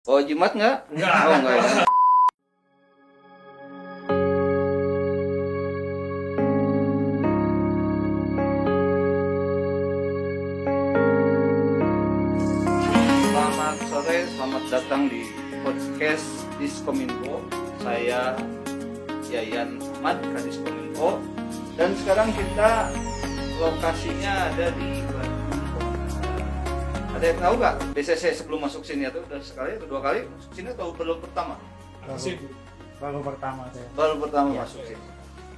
Oh, jimat nggak? Enggak. Oh, enggak ya. Selamat sore, selamat datang di podcast Diskominfo. Saya Yayan Ahmad, Kadiskominfo. Dan sekarang kita lokasinya ada di ada yang tahu nggak BCC sebelum masuk sini atau udah sekali atau dua kali masuk sini atau belum pertama? Baru pertama saya. Baru pertama Ya, masuk sini.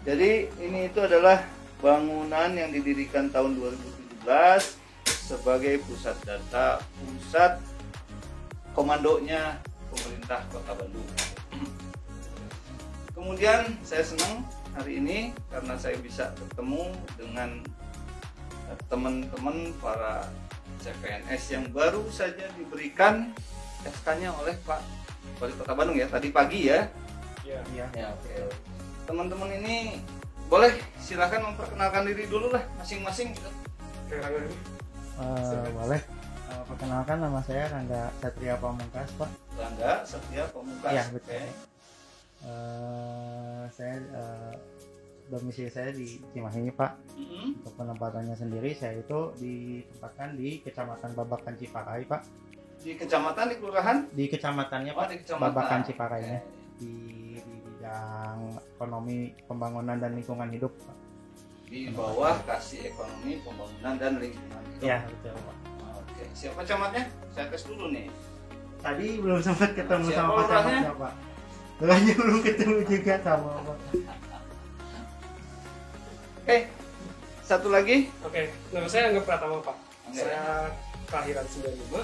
Jadi ini itu adalah bangunan yang didirikan tahun 2017 sebagai pusat data, pusat komandonya pemerintah Kota Bandung. Kemudian saya senang hari ini karena saya bisa ketemu dengan teman-teman para CPNS yang baru saja diberikan SK-nya oleh Pak Wali Kota Bandung ya, tadi pagi ya. Iya. Ya, oke. Teman-teman ini boleh silakan memperkenalkan diri dulu lah masing-masing gitu. Boleh. Perkenalkan, nama saya Rangga Satria Pamungkas, Pak. Rangga Satria Pamungkas. Iya, betul. Oke. Saya domisili saya di Cimahi, Pak. Untuk penempatannya sendiri, saya itu ditempatkan di Kecamatan Babakan Ciparai, Pak. Di kecamatan, di kelurahan? Di kecamatannya, Oh, Pak. di kecamatan. Babakan Ciparainya. Oke. Di bidang ekonomi, pembangunan dan lingkungan hidup, Pak. Di bawah kasih ekonomi, pembangunan dan lingkungan hidup. Iya, betul, Pak. Oke, siapa camatnya? Saya tes dulu nih. Tadi belum sempat ketemu Siapa sama Pak orangnya? Camatnya, Pak. Lagi belum ketemu juga sama Pak. Satu lagi. Oke, nama saya Angga Pratama, Pak. Angga. Saya kelahiran 95,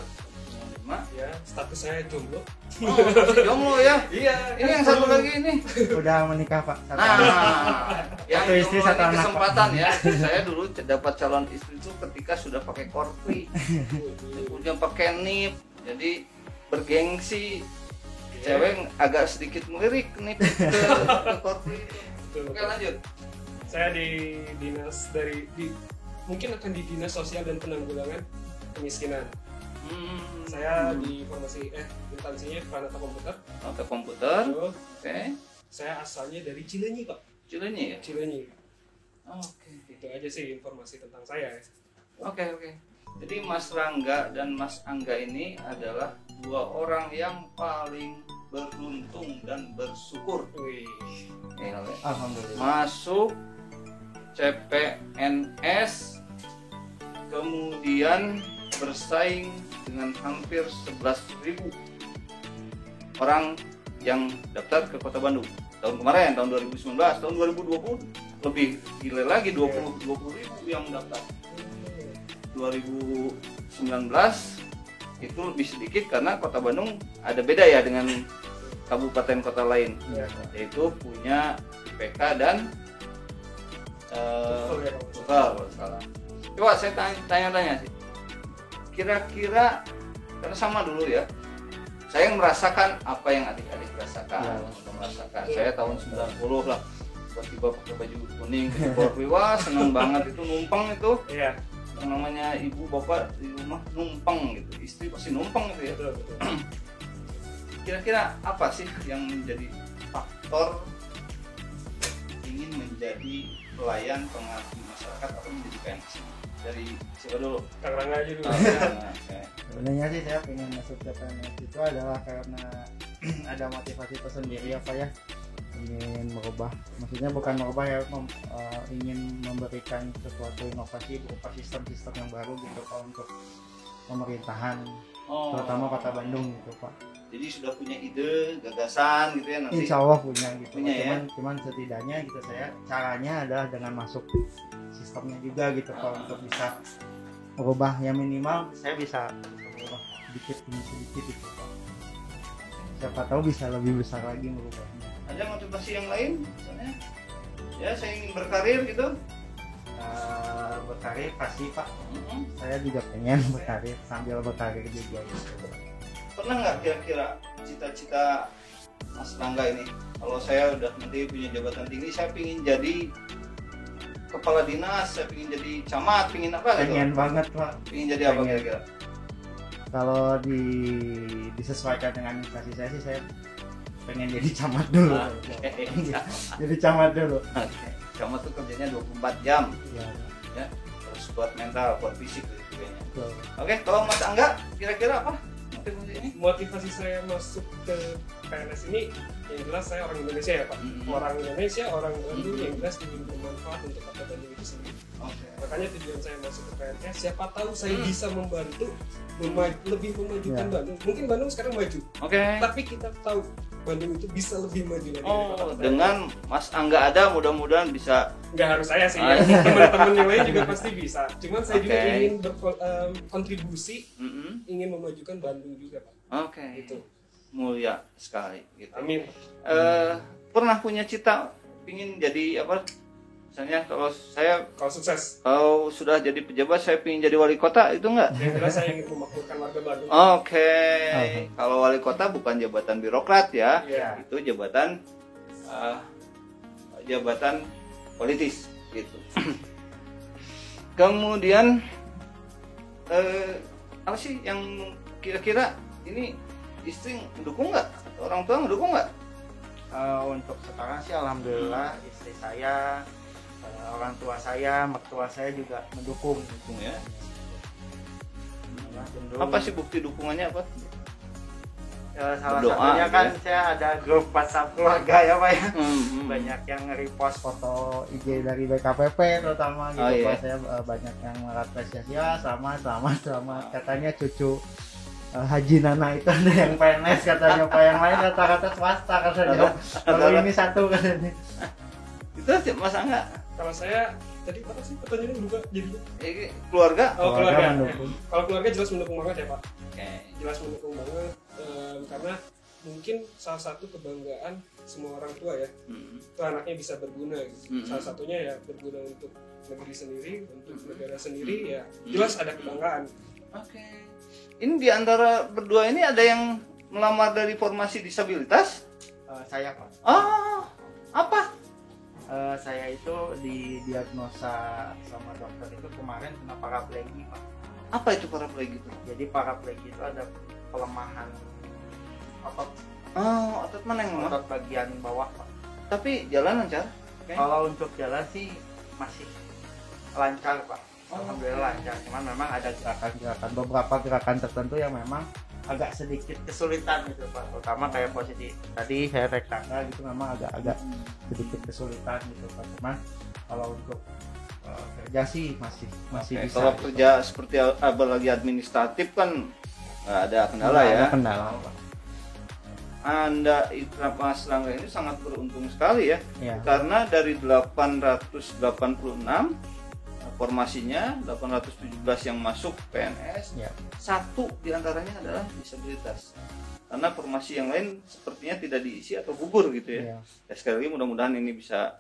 95. ya, status saya jomblo. Oh, masih jomblo ya. Iya. Ini yang satu lagi ini. Udah menikah, Pak. Satu Nah, anak. yang Satu istri, jomblo satu ini anak, kesempatan ya. Saya dulu dapat calon istri itu ketika sudah pakai korpi, kemudian pakai nip, jadi bergengsi. Cewek agak sedikit melirik nip ke korpi itu. Betul. Oke, lanjut. Saya di dinas mungkin akan di Dinas Sosial dan Penanggulangan Kemiskinan. Saya di instansinya Pranata Komputer. Nota komputer. Terus, Oke. saya asalnya dari Cileunyi, Pak. Cileunyi ya. Cileunyi. Oke. Itu aja sih informasi tentang saya. Oke. Jadi Mas Rangga dan Mas Angga ini adalah dua orang yang paling beruntung dan bersyukur. Wih. Alhamdulillah. Masuk CPNS, kemudian bersaing dengan hampir 11.000 orang yang daftar ke Kota Bandung tahun kemarin, tahun 2019. Tahun 2020 lebih gila lagi, 20.000 yang daftar. 2019 itu lebih sedikit karena Kota Bandung ada beda ya dengan kabupaten kota lain, Iya. yaitu punya IPK dan Betul ya, Pak. TOEFL kalau salah. Coba saya tanya-tanya sih, kira-kira karena sama dulu ya, saya merasakan apa yang adik-adik rasakan. Ya. Merasakan saya tahun 90 lah, tiba-tiba pakai baju kuning gitu, korpi, wah seneng banget itu, numpang itu. Iya. Yang namanya ibu bapak di rumah numpang gitu, istri pasti numpang gitu ya. Betul. Kira-kira apa sih yang menjadi faktor ingin menjadi pelayan pengabdi masyarakat atau menjadi PNS? Dari siapa dulu? Kang Rangga aja dulu. Oke. Sebenarnya sih saya pengen masuk CPNS itu adalah karena ada motivasi tersendiri apa ya, ingin merubah, maksudnya bukan merubah ya, ingin memberikan sesuatu inovasi berupa sistem-sistem yang baru gitu Pak untuk pemerintahan, Oh, terutama Kota Bandung gitu Pak. jadi sudah punya ide, gagasan gitu ya nanti. Insya Allah punya gitu. Punya, ya? Cuman setidaknya gitu saya caranya adalah dengan masuk sistemnya juga gitu Pak, untuk bisa merubah yang minimal saya bisa merubah sedikit demi sedikit gitu Pak. Siapa tahu bisa lebih besar lagi merubahnya. Ada motivasi yang lain misalnya? Ya, saya ingin berkarir gitu. Berkarir pasti Pak. Mm-mm. Saya juga pengen berkarir sambil berkarir juga gitu. Pernah nggak kira-kira cita-cita Mas Rangga ini, kalau saya udah nanti punya jabatan tinggi, saya pingin jadi kepala dinas, saya pingin jadi camat, pingin apa gitu? Pengen banget Pak. Pingin jadi apa Pengen. kira-kira? Kalau disesuaikan dengan kasih saya sih, saya pengen jadi camat dulu. Jadi camat dulu. Oke. Camat tuh kerjanya 24 jam. Ya. Ya. Terus buat mental, buat fisik gitu kayaknya. Betul. Oke, kalau Mas Angga kira-kira apa motivasi ini? Motivasi saya masuk ke PNS ini yang jelas saya orang Indonesia ya Pak. Orang Indonesia, orang Bandung yang jelas ingin bermanfaat untuk kota Bandung itu sendiri. Oke. Makanya tujuan saya masuk ke PNS, siapa tahu saya bisa membantu lebih memajukan Bandung. Mungkin Bandung sekarang maju, Oke. tapi kita tahu Bandung itu bisa lebih maju lagi. Oh, dengan Mas Angga ada mudah-mudahan bisa. Nggak harus saya sih, ya. Teman-teman yang lain juga pasti bisa. Cuman saya juga ingin berkontribusi, ingin memajukan Bandung juga Pak. Oke. Itu Mulia sekali gitu. amin. Pernah punya cita pingin jadi apa? Misalnya kalau Sukses, kalau sudah jadi pejabat saya pingin jadi wali kota, itu enggak? yang jelas saya ingin memakmurkan warga Bandung. Oke. Kalau wali kota bukan jabatan birokrat ya. Iya. Itu jabatan jabatan politis gitu. Kemudian apa sih yang kira-kira ini istri mendukung nggak? Atau orang tua mendukung nggak? Untuk sekarang sih alhamdulillah istri saya, orang tua saya, mertua saya juga mendukung. Mendukung ya. Cenderung, Apa sih bukti dukungannya apa? salah berdoa satunya gitu kan ya? saya ada grup WhatsApp keluarga ya Pak ya. Hmm. Banyak yang repost foto IG dari BKPP terutama gitu. Oh, iya. Pak, saya banyak yang mengapresiasi ya selamat katanya cucu Haji Nana itu ada yang PNS katanya Pak, yang lain rata-rata swasta katanya. Kalau ini satu katanya. Itu sih Mas Angga. Kalau saya tadi apa sih pertanyaannya juga jadi Keluarga. oh, keluarga. mendukung. Kalau keluarga jelas mendukung banget ya Pak. Oke. Jelas mendukung banget karena mungkin salah satu kebanggaan semua orang tua ya, itu anaknya bisa berguna gitu. Salah satunya ya berguna untuk negeri sendiri, untuk negara sendiri ya jelas ada kebanggaan. Oke. Ini di antara berdua ini ada yang melamar dari formasi disabilitas? Saya Pak. Oh, apa? Saya itu didiagnosa sama dokter itu kemarin kena paraplegi Pak. Apa itu paraplegi itu? Jadi paraplegi itu ada pelemahan otot Oh, otot mana yang lemah? otot bagian bawah Pak. Tapi jalan lancar. Oke. Kalau untuk jalan sih masih lancar Pak. Oh, Alhamdulillah lancar. Cuman memang ada beberapa gerakan tertentu yang memang agak sedikit kesulitan gitu Pak. Terutama kayak posisi tadi saya naik tangga gitu memang agak sedikit kesulitan gitu Pak. Cuman kalau untuk kerja sih masih Oke, bisa. kalau gitu. kerja seperti apalagi administratif kan nggak ada kendala Nggak ya. ada kendala Pak. Anda Mas Rangga ini sangat beruntung sekali ya. Ya. Karena dari 886 formasinya 817 yang masuk PNS, Ya. satu diantaranya adalah disabilitas. Karena formasi yang lain sepertinya tidak diisi atau gugur gitu ya. Ya. Ya, sekali lagi mudah-mudahan ini bisa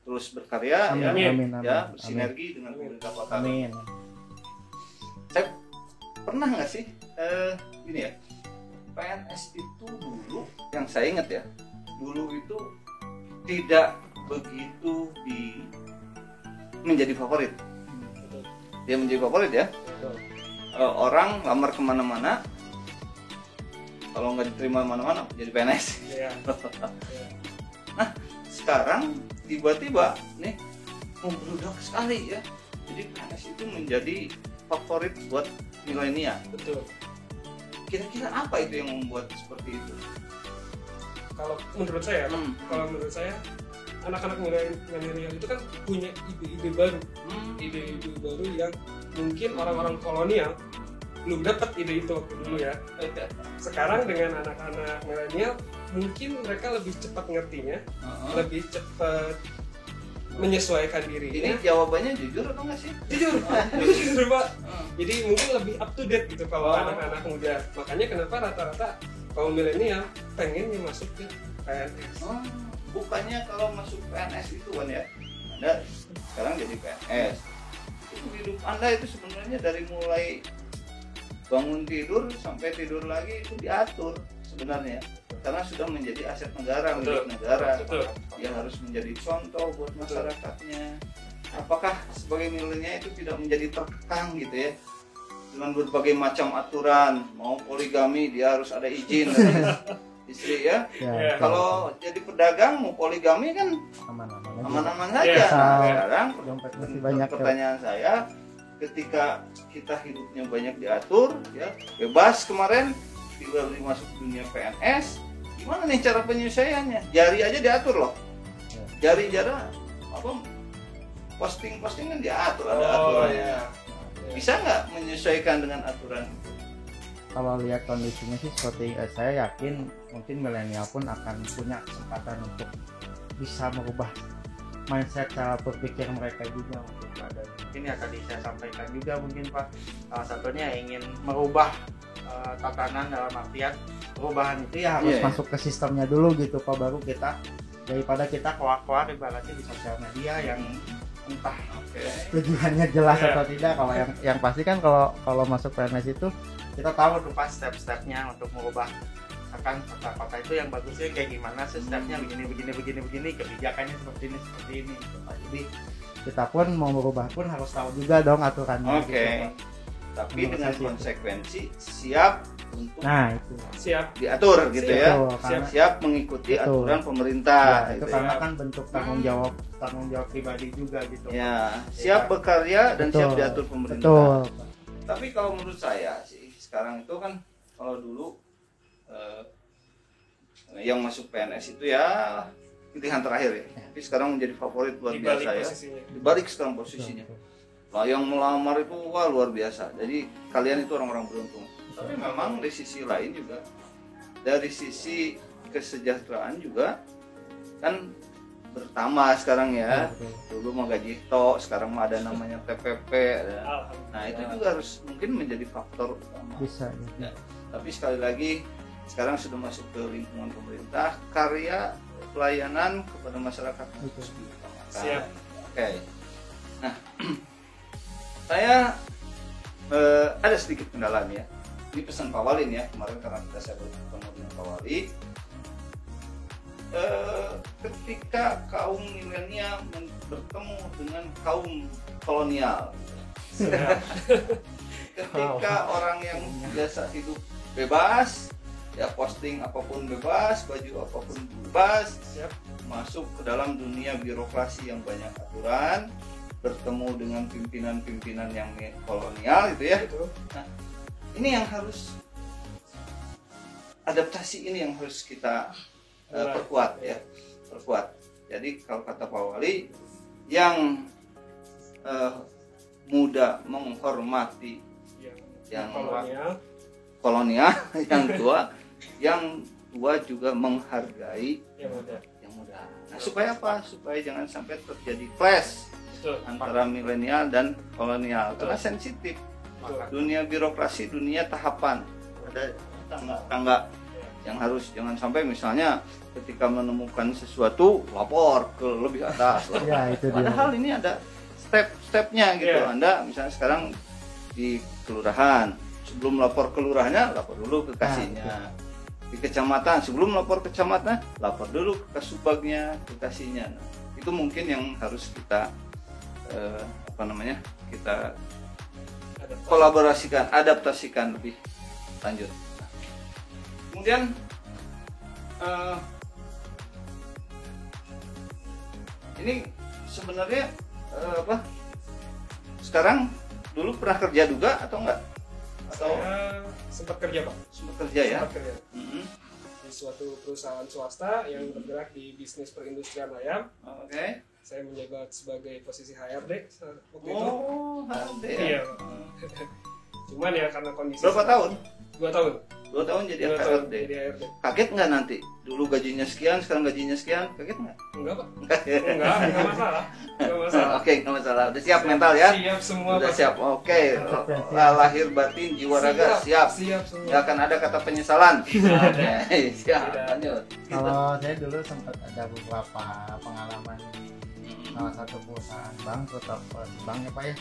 terus berkarya Amin, ya, amin, ya amin. bersinergi dengan pemerintah kota. Amin. Saya pernah nggak sih gini ya, PNS itu dulu yang saya ingat ya, dulu itu tidak begitu menjadi favorit. Dia menjadi favorit ya. Orang lamar kemana-mana, kalau nggak diterima mana-mana jadi PNS. Iya. Nah sekarang tiba-tiba nih membludak sekali ya. Jadi PNS itu menjadi favorit buat milenial. Betul. Kira-kira apa itu yang membuat seperti itu? Kalau menurut saya, anak-anak milenial itu kan punya ide-ide baru, ide-ide baru yang mungkin orang-orang kolonial belum dapat ide itu waktu dulu ya. Sekarang dengan anak-anak milenial mungkin mereka lebih cepat ngertinya, lebih cepat menyesuaikan dirinya. Ini jawabannya jujur atau enggak sih? Jujur Pak. Jadi mungkin lebih up to date gitu kalau anak-anak muda. Makanya kenapa rata-rata kaum milenial pengennya masuk ke PNS. Bukannya kalau masuk PNS itu kan ya, Anda sekarang jadi PNS. Itu hidup Anda itu sebenarnya dari mulai bangun tidur sampai tidur lagi itu diatur sebenarnya. Karena sudah menjadi aset negara, milik negara. Dia harus menjadi contoh buat masyarakatnya. Apakah sebagai milenial itu tidak menjadi terkekang gitu ya? dengan berbagai macam aturan, mau poligami dia harus ada izin dari istri ya. Ya, Kalau jadi pedagang mau poligami kan aman-aman aja. aman-aman saja. Iya. Sekarang Dompet masih banyak. pertanyaan saya, ketika kita hidupnya banyak diatur, ya bebas kemarin tiba-tiba masuk dunia PNS, gimana nih cara penyelesaiannya? Jari aja diatur loh. Jari apa posting kan diatur, ada aturannya. Bisa nggak menyesuaikan dengan aturan itu? Kalau lihat kondisinya sih seperti saya yakin mungkin milenial pun akan punya kesempatan untuk bisa merubah mindset cara berpikir mereka juga mungkin Pak. Dan mungkin ya tadi saya sampaikan juga mungkin Pak, salah satunya ingin merubah tatanan dalam artian perubahan itu ya harus masuk ke sistemnya dulu gitu Pak, baru kita daripada kita keluar-keluar ibaratnya di sosial media yang entah tujuannya jelas atau tidak. Kalau yang pasti kan kalau masuk PNS itu kita tahu tuh pas step-stepnya untuk mengubah akan kota-kota itu yang bagusnya kayak gimana sih stepnya, begini kebijakannya seperti ini gitu, Pak. Jadi kita pun mau merubah pun harus tahu juga dong aturannya. Oke. Gitu, tapi dengan konsekuensi siap untuk itu siap diatur gitu ya. Betul, siap mengikuti betul. aturan pemerintah Ya, itu gitu karena ya. kan bentuk tanggung jawab pribadi juga gitu. Ya, siap bekerja dan siap diatur pemerintah. Betul, Pak. Tapi kalau menurut saya sih sekarang itu kan, kalau dulu yang masuk PNS itu ya pilihan terakhir ya. Tapi sekarang menjadi favorit luar dibalik biasa ya. posisinya. Dibalik sekarang posisinya. Betul. Lah yang melamar itu wah luar biasa. Jadi kalian itu orang-orang beruntung. Tapi memang di sisi lain juga, dari sisi kesejahteraan juga kan bertambah sekarang ya. Dulu mah gaji tok, sekarang mah ada namanya TPP. Nah itu juga harus mungkin menjadi faktor utama. Bisa ya. Tapi sekali lagi sekarang sudah masuk ke lingkungan pemerintah, karya pelayanan kepada masyarakat harus diutamakan. Siap. Oke. Nah, saya ada sedikit kendala nih ya. Ini pesan Pak Wali nih ya, kemarin karena saya bertemu dengan Pak Wali. Ketika kaum milenial bertemu dengan kaum kolonial, ketika orang yang biasa hidup bebas, ya posting apapun bebas, baju apapun bebas, masuk ke dalam dunia birokrasi yang banyak aturan, bertemu dengan pimpinan-pimpinan yang kolonial gitu ya. Nah, ini yang harus adaptasi, ini yang harus kita perkuat ya, perkuat. Jadi kalau kata Pak Wali, yang muda menghormati yang kolonial, yang tua juga menghargai yang muda. Nah, supaya apa? Supaya jangan sampai terjadi clash antara milenial dan kolonial. Karena sensitif. Dunia birokrasi, dunia tahapan. Ada tangga yang harus, jangan sampai misalnya ketika menemukan sesuatu lapor ke lebih atas. Ya, itu dia. Padahal ini ada step-stepnya gitu. Anda misalnya sekarang di kelurahan, sebelum lapor ke lurahnya, lapor dulu ke kasihnya. Di kecamatan, sebelum lapor ke kecamatan, lapor dulu ke kasubagnya, ke kasihnya. Nah, itu mungkin yang harus kita kita kolaborasikan, adaptasikan lebih lanjut. Kemudian ini sebenarnya sekarang dulu pernah kerja juga atau enggak? Atau saya sempat kerja Pak. Sempat kerja ya? Sempat kerja. Di suatu perusahaan swasta yang bergerak di bisnis perindustrian ayam. Oke. Saya menjabat sebagai posisi HRD waktu itu. Oh, HRD ya? Iya. Cuman ya karena kondisi. Berapa tahun? 2 tahun. 2 tahun jadi 2 tahun HRD. jadi HRD. Kaget nggak nanti? Dulu gajinya sekian, sekarang gajinya sekian, kaget nggak? Enggak Pak. Enggak ya? Enggak masalah. Enggak masalah. Oke, nggak masalah. Udah siap mental ya? Siap semua Udah Pak. siap. Oke. Lahir batin, jiwa raga siap. Siap semua. Nggak akan ada kata penyesalan. ada. Siap. Tidak. Lanjut. Kalau saya dulu sempat ada beberapa pengalaman di salah satu perusahaan bank, terutama bank ya Pak ya.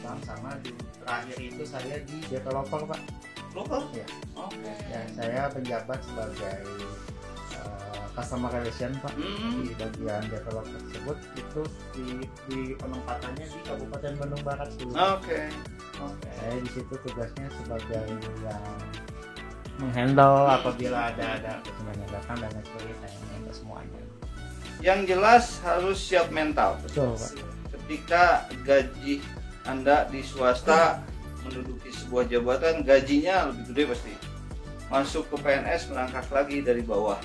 Bank sama di terakhir itu saya di developer Pak. Lokal? Ya. Oke. Ya, saya penjabat sebagai customer relation Pak di bagian developer tersebut. Itu di penempatannya di Kabupaten Bandung Barat dulu. Oke. Saya di situ tugasnya sebagai yang menghandle apabila ada pesanan yang datang dan lain sebagainya, saya menghandle semuanya. Yang jelas harus siap mental. Betul, Pak. Ketika gaji Anda di swasta menduduki sebuah jabatan, gajinya lebih gede pasti. Masuk ke PNS merangkak lagi dari bawah.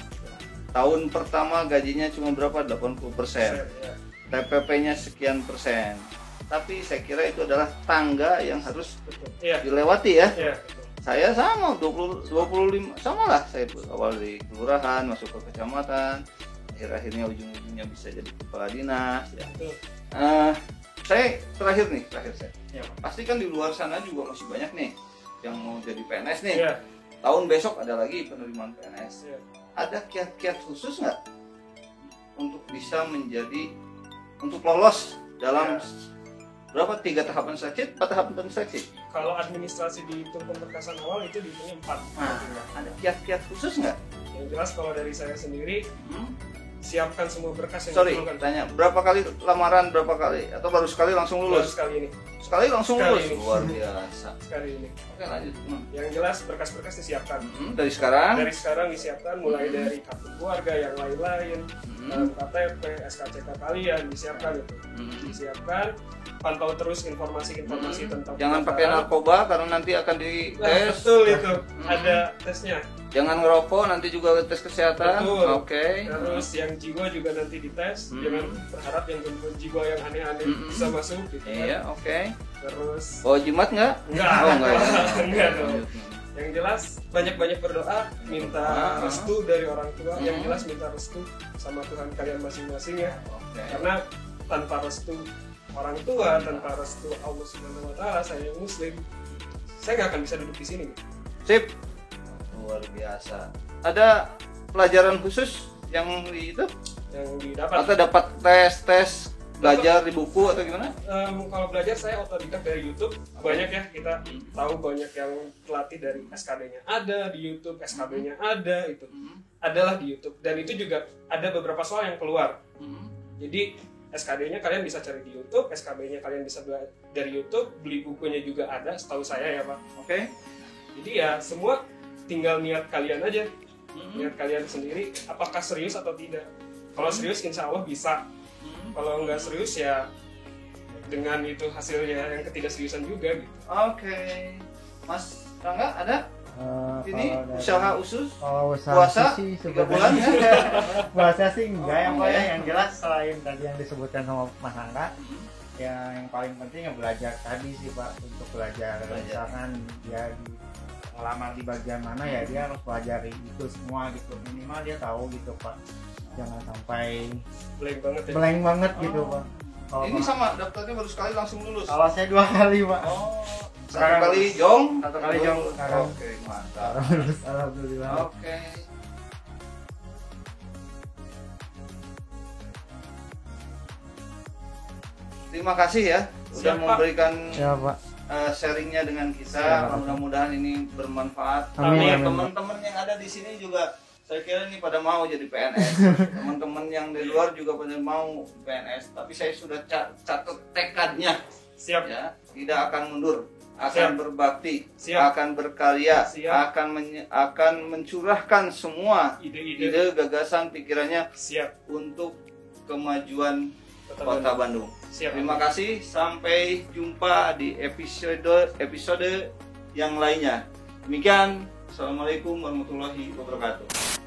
Tahun pertama gajinya cuma berapa? 80%. TPP-nya sekian persen. Tapi saya kira itu adalah tangga yang harus dilewati ya. Saya sama 25 sama lah, saya awal dari kelurahan masuk ke kecamatan, akhirnya ujung-ujungnya bisa jadi kepala dinas ya. Saya terakhir saya. Ya. Pasti kan di luar sana juga masih banyak nih yang mau jadi PNS nih. Ya. Tahun besok ada lagi penerimaan PNS. Ya. Ada kiat-kiat khusus nggak untuk bisa untuk lolos dalam berapa 3 tahapan seleksi, 4 tahapan seleksi? Kalau administrasi dihitung pemberkasan awal itu dihitungnya 4. Nah, ada kiat-kiat khusus nggak? Yang jelas kalau dari saya sendiri, siapkan semua berkas yang Sorry, diperlukan. tanya berapa kali lamaran, berapa kali atau baru sekali langsung Baru lulus? sekali ini. Sekali langsung Sekali lulus, ini. luar biasa. Sekali ini. Oke lanjut. Yang jelas berkas-berkas disiapkan. Dari sekarang? Dari sekarang disiapkan mulai dari kartu keluarga yang lain-lain, KTP, SKCK kalian disiapkan itu. Disiapkan, pantau terus informasi-informasi tentang Jangan pakai pendaftaran. narkoba karena nanti akan dites. Nah, betul itu. Ada tesnya. Jangan ngerokok, nanti juga tes kesehatan. Betul. Oke. Terus yang jiwa juga nanti dites. Jangan berharap yang gangguan jiwa yang aneh-aneh bisa masuk gitu kan. Iya, oke. Terus Bawa jimat nggak? enggak. Oh, enggak ya. Enggak dong. Yang jelas banyak-banyak berdoa, minta restu dari orang tua. Yang jelas minta restu sama Tuhan kalian masing-masing ya. Oke. Karena tanpa restu orang tua, tanpa restu Allah Subhanahu wa taala, saya yang muslim, saya nggak akan bisa duduk di sini. Sip. Luar biasa. Ada pelajaran khusus yang itu Yang didapat. atau dapat tes belajar di buku atau gimana? Kalau belajar saya otodidak dari YouTube. Banyak ya, kita tahu banyak yang terlatih dari SKD-nya ada di YouTube, SKB-nya ada itu. Adalah di YouTube, dan itu juga ada beberapa soal yang keluar. Jadi SKD-nya kalian bisa cari di YouTube, SKB-nya kalian bisa belajar dari YouTube, beli bukunya juga ada, setahu saya ya Pak. Oke. Jadi ya semua tinggal niat kalian aja, niat kalian sendiri, apakah serius atau tidak. Kalau serius insya Allah bisa. Kalau nggak serius ya dengan itu hasilnya yang ketidakseriusan juga gitu. Oke. Mas Rangga ada? Ini Kalau dari- usaha usus? Kalau usaha Puasa sih 3 bulan ya? puasa sih enggak ya Pak ya. ya. Yang jelas selain tadi yang disebutkan sama Mas Angga, yang paling penting ya belajar tadi sih Pak, untuk belajar. Misalkan dia di ngelamar di bagian mana ya dia harus pelajari itu semua gitu, minimal dia tahu gitu Pak, jangan sampai Blank banget ya. blank banget gitu Pak. Kalau Ini sama daftarnya baru sekali langsung lulus. kalau saya 2 kali Pak. Oh, Sekarang- satu kali jong, satu kali jong, sekarang. Oke, mantap. Alhamdulillah. Oke. Terima kasih ya sudah Siap, Pak. memberikan Ya Pak. sharingnya dengan kita. Siap. Mudah-mudahan ini bermanfaat. Amin, amin. Teman-teman yang ada di sini juga saya kira ini pada mau jadi PNS. Teman-teman yang di luar juga pada mau PNS. Tapi saya sudah catat tekadnya. Siap. Ya, tidak akan mundur, akan Siap. berbakti, Siap. akan berkarya, Siap. akan mencurahkan semua Ide-ide. ide, gagasan, pikirannya Siap. untuk kemajuan Kota Kota Bandung. Siap. Terima kasih, sampai jumpa di episode yang lainnya. Demikian, assalamualaikum warahmatullahi wabarakatuh.